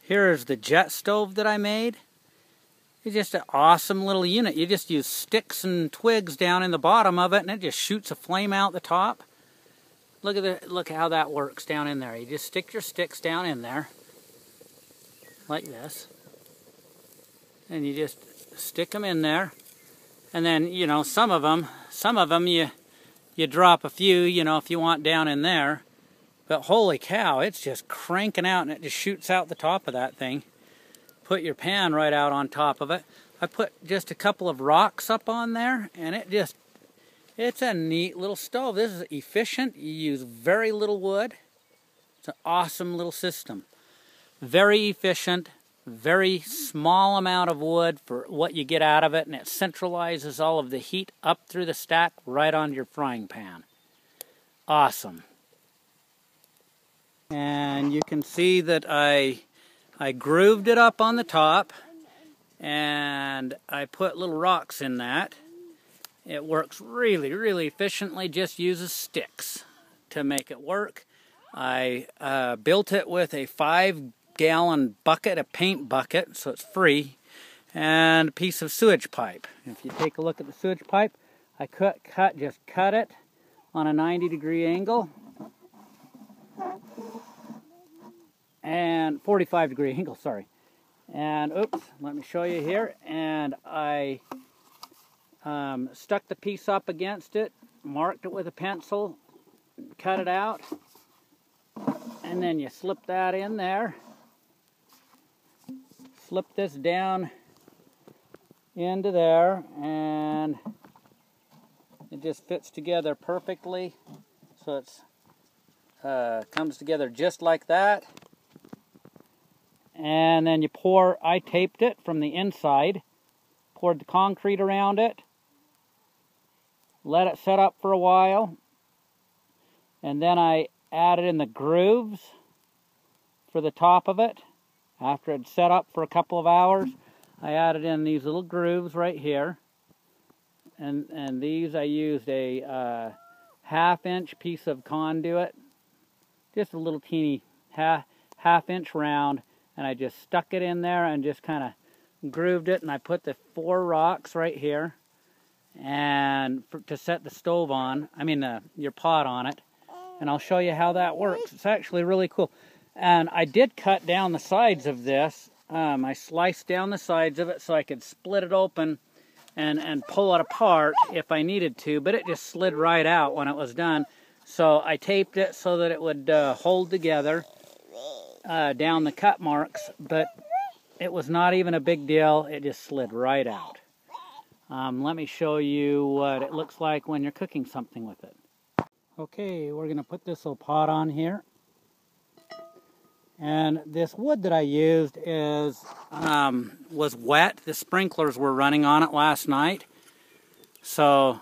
Here's the jet stove that I made. It's just an awesome little unit. You just use sticks and twigs down in the bottom of it, and it just shoots a flame out the top. Look how that works down in there. You just stick your sticks down in there, like this, and you just stick them in there. And then, you know, some of them you drop a few, you know, if you want down in there. But holy cow, it's just cranking out, and it just shoots out the top of that thing. Put your pan right out on top of it. I put just a couple of rocks up on there, and it's a neat little stove. This is efficient. You use very little wood. It's an awesome little system. Very efficient, very small amount of wood for what you get out of it, and it centralizes all of the heat up through the stack right onto your frying pan. Awesome. And you can see that I grooved it up on the top, and I put little rocks in that. It works really, really efficiently, just uses sticks to make it work. I built it with a 5-gallon bucket, a paint bucket, so it's free, and a piece of sewage pipe. If you take a look at the sewage pipe, I just cut it on a 90-degree angle, and 45-degree angle, sorry. And oops, let me show you here. And I stuck the piece up against it, marked it with a pencil, cut it out, and then you slip that in there. Slip this down into there, and it just fits together perfectly. So it's comes together just like that. And then you pour, I taped it from the inside, poured the concrete around it, let it set up for a while, and then I added in the grooves for the top of it. After it set up for a couple of hours, I added in these little grooves right here, and these I used a half-inch piece of conduit, just a little teeny half-inch round. And I just stuck it in there and just kind of grooved it. And I put the 4 rocks right here, and to set the stove on. I mean, your pot on it. And I'll show you how that works. It's actually really cool. And I did cut down the sides of this. I sliced down the sides of it so I could split it open and pull it apart if I needed to. But it just slid right out when it was done. So I taped it so that it would hold together. Down the cut marks, but it was not even a big deal. It just slid right out. Let me show you what it looks like when you're cooking something with it. Okay, we're going to put this little pot on here. And this wood that I used was wet. The sprinklers were running on it last night. So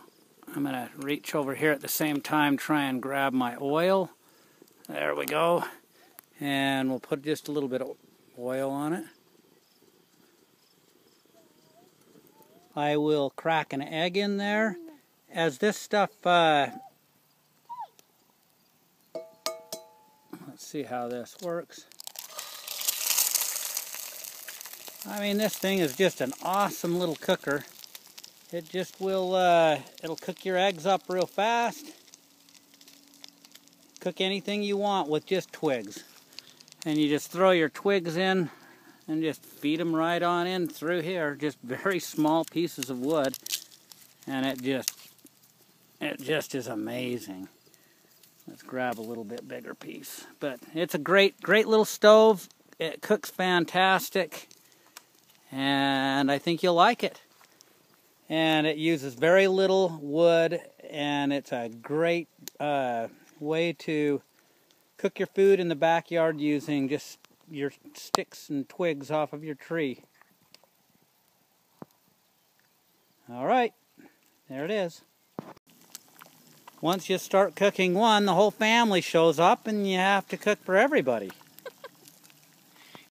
I'm going to reach over here at the same time, try and grab my oil. There we go. And we'll put just a little bit of oil on it. I will crack an egg in there. As this stuff, let's see how this works. I mean, this thing is just an awesome little cooker. It just will, it'll cook your eggs up real fast. Cook anything you want with just twigs. And you just throw your twigs in and just feed them right on in through here. Just very small pieces of wood. And it just is amazing. Let's grab a little bit bigger piece. But it's a great little stove. It cooks fantastic. And I think you'll like it. And it uses very little wood. And it's a great way to cook your food in the backyard using just your sticks and twigs off of your tree. All right, there it is. Once you start cooking one, the whole family shows up and you have to cook for everybody.